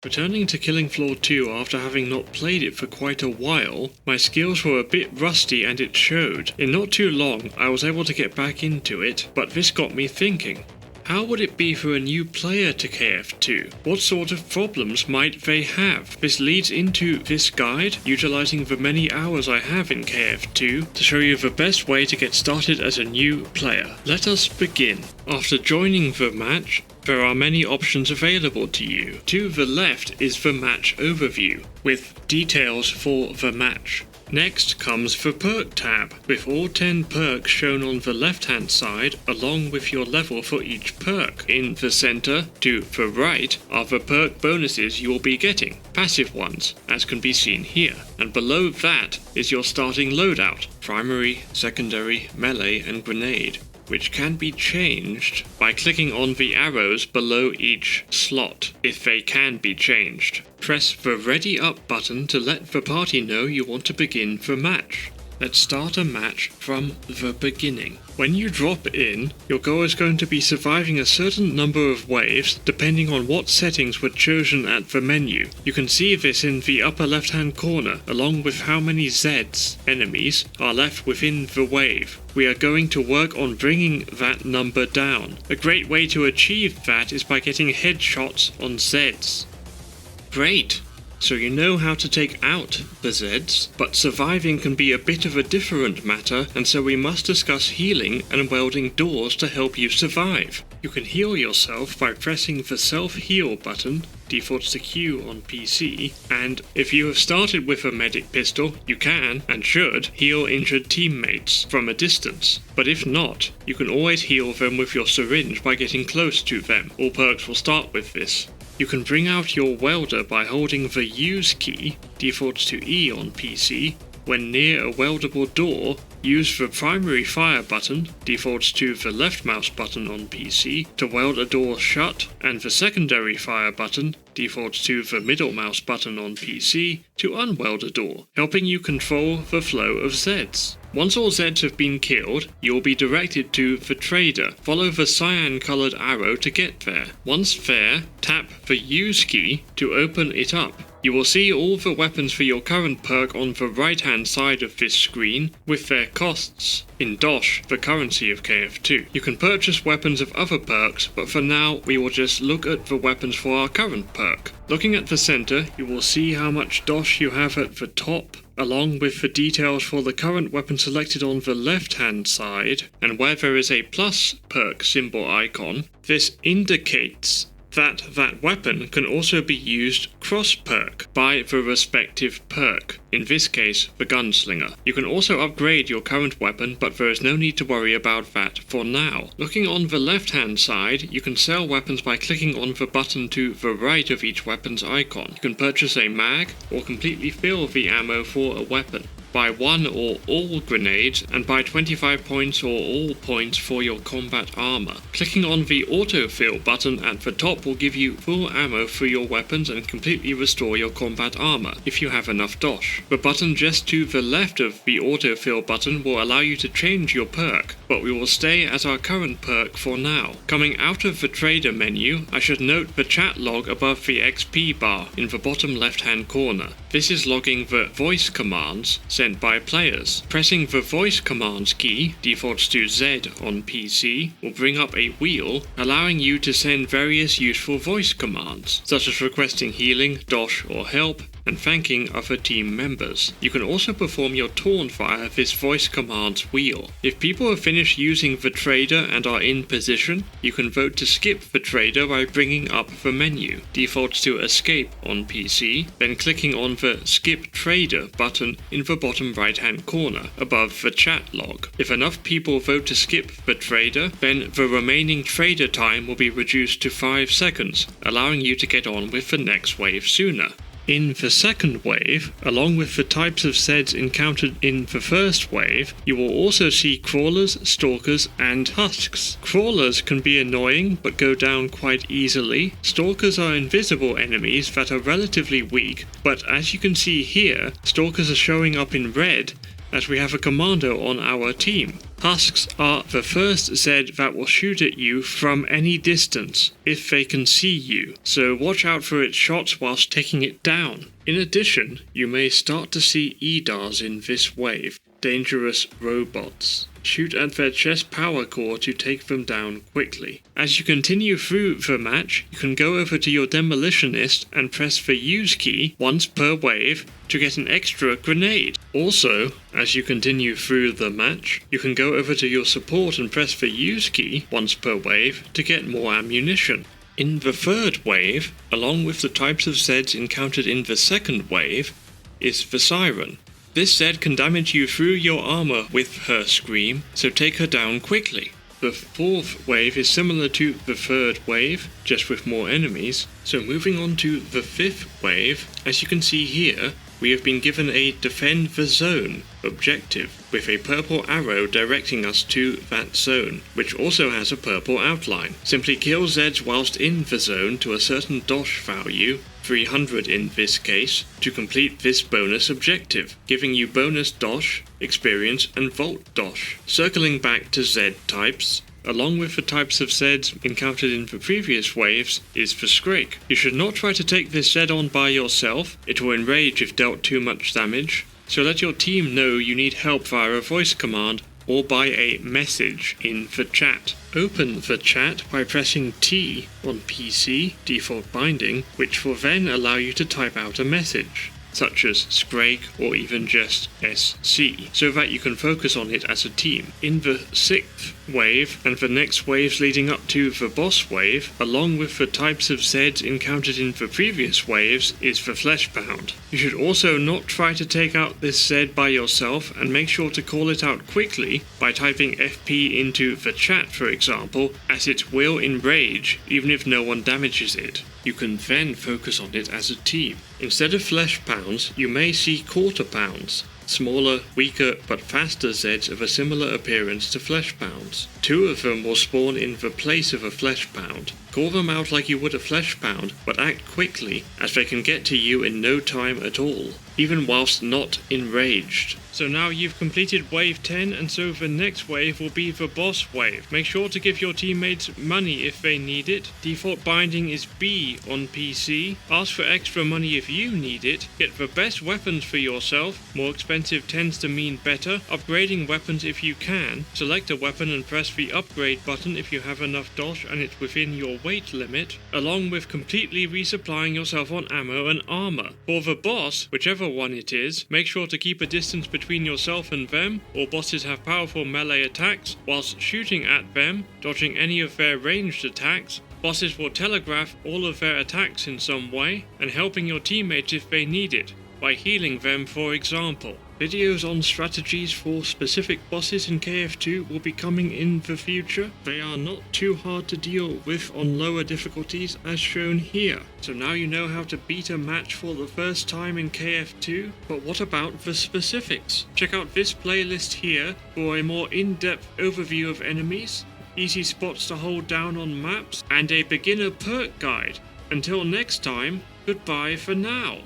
Returning to Killing Floor 2 after having not played it for quite a while, my skills were a bit rusty and it showed. In not too long, I was able to get back into it, but this got me thinking. How would it be for a new player to KF2? What sort of problems might they have? This leads into this guide, utilizing the many hours I have in KF2 to show you the best way to get started as a new player. Let us begin. After joining the match, there are many options available to you. To the left is the match overview, with details for the match. Next comes the perk tab, with all 10 perks shown on the left hand side along with your level for each perk. In the center, to the right, are the perk bonuses you will be getting, passive ones, as can be seen here. And below that is your starting loadout, primary, secondary, melee and grenade, which can be changed by clicking on the arrows below each slot, if they can be changed. Press the Ready Up button to let the party know you want to begin the match. Let's start a match from the beginning. When you drop in, your goal is going to be surviving a certain number of waves depending on what settings were chosen at the menu. You can see this in the upper left hand corner, along with how many Zs, enemies, are left within the wave. We are going to work on bringing that number down. A great way to achieve that is by getting headshots on Zs. Great! So you know how to take out the Zs, but surviving can be a bit of a different matter, and so we must discuss healing and welding doors to help you survive. You can heal yourself by pressing the self-heal button, defaults to Q on PC, and if you have started with a medic pistol, you can, and should, heal injured teammates from a distance. But if not, you can always heal them with your syringe by getting close to them. All perks will start with this. You can bring out your welder by holding the Use key, defaults to E on PC. When near a weldable door, use the primary fire button, defaults to the left mouse button on PC, to weld a door shut, and the secondary fire button, defaults to the middle mouse button on PC, to unweld a door, helping you control the flow of Zs. Once all Zs have been killed, you will be directed to the trader. Follow the cyan-coloured arrow to get there. Once there, tap the Use key to open it up. You will see all the weapons for your current perk on the right-hand side of this screen, with their costs in Dosh, the currency of KF2. You can purchase weapons of other perks, but for now we will just look at the weapons for our current perk. Looking at the center, you will see how much Dosh you have at the top, along with the details for the current weapon selected on the left-hand side, and where there is a plus perk symbol icon, this indicates that weapon can also be used cross-perk by the respective perk, in this case the gunslinger. You can also upgrade your current weapon, but there is no need to worry about that for now. Looking on the left-hand side, you can sell weapons by clicking on the button to the right of each weapon's icon. You can purchase a mag, or completely fill the ammo for a weapon. Buy one or all grenades, and buy 25 points or all points for your combat armor. Clicking on the autofill button at the top will give you full ammo for your weapons and completely restore your combat armor, if you have enough dosh. The button just to the left of the autofill button will allow you to change your perk, but we will stay at our current perk for now. Coming out of the trader menu, I should note the chat log above the XP bar in the bottom left hand corner. This is logging the voice commands sent by players. Pressing the voice commands key, defaults to Z on PC, will bring up a wheel allowing you to send various useful voice commands, such as requesting healing, dosh or help, and thanking other team members. You can also perform your taunt via this voice commands wheel. If people have finished using the trader and are in position, you can vote to skip the trader by bringing up the menu, defaults to escape on PC, then clicking on the skip trader button in the bottom right hand corner above the chat log. If enough people vote to skip the trader, then the remaining trader time will be reduced to 5 seconds, allowing you to get on with the next wave sooner. In the second wave, along with the types of Zeds encountered in the first wave, you will also see crawlers, stalkers, and husks. Crawlers can be annoying but go down quite easily. Stalkers are invisible enemies that are relatively weak, but as you can see here, stalkers are showing up in red as we have a commando on our team. Husks are the first Zed that will shoot at you from any distance, if they can see you, so watch out for its shots whilst taking it down. In addition, you may start to see EDARs in this wave, dangerous robots. Shoot at their chest power core to take them down quickly. As you continue through the match, you can go over to your demolitionist and press the use key once per wave to get an extra grenade. Also, as you continue through the match, you can go over to your support and press the use key once per wave to get more ammunition. In the third wave, along with the types of Zeds encountered in the second wave, is the Siren. This Zed can damage you through your armor with her scream, so take her down quickly. The fourth wave is similar to the third wave, just with more enemies, so moving on to the fifth wave, as you can see here, we have been given a defend the zone objective, with a purple arrow directing us to that zone, which also has a purple outline. Simply kill Zeds whilst in the zone to a certain dosh value, 300 in this case, to complete this bonus objective, giving you bonus dosh, experience and vault dosh. Circling back to Zed types, along with the types of Zeds encountered in the previous waves, is the Scrake. You should not try to take this Zed on by yourself, it will enrage if dealt too much damage, so let your team know you need help via a voice command or by a message in the chat. Open the chat by pressing T on PC, default binding, which will then allow you to type out a message, such as Scrake or even just SC, so that you can focus on it as a team. In the sixth wave and the next waves leading up to the boss wave, along with the types of Zeds encountered in the previous waves, is the Fleshpound. You should also not try to take out this Zed by yourself, and make sure to call it out quickly by typing FP into the chat, for example, as it will enrage even if no one damages it. You can then focus on it as a team. Instead of Fleshpounds, you may see Quarter Pounds, smaller, weaker, but faster Zeds of a similar appearance to Fleshpounds. Two of them will spawn in the place of a Fleshpound. Call them out like you would a Fleshpound, but act quickly, as they can get to you in no time at all, even whilst not enraged. So now you've completed wave 10, and so the next wave will be the boss wave. Make sure to give your teammates money if they need it. Default binding is B on PC. Ask for extra money if you need it. Get the best weapons for yourself. More expensive tends to mean better. Upgrading weapons if you can. Select a weapon and press the upgrade button if you have enough dosh and it's within your weight limit, along with completely resupplying yourself on ammo and armor. For the boss, whichever one it is, make sure to keep a distance between yourself and them. All bosses have powerful melee attacks. Whilst shooting at them, dodging any of their ranged attacks, bosses will telegraph all of their attacks in some way, and helping your teammates if they need it, by healing them for example. Videos on strategies for specific bosses in KF2 will be coming in the future. They are not too hard to deal with on lower difficulties as shown here. So now you know how to beat a match for the first time in KF2, but what about the specifics? Check out this playlist here for a more in-depth overview of enemies, easy spots to hold down on maps, and a beginner perk guide. Until next time, goodbye for now.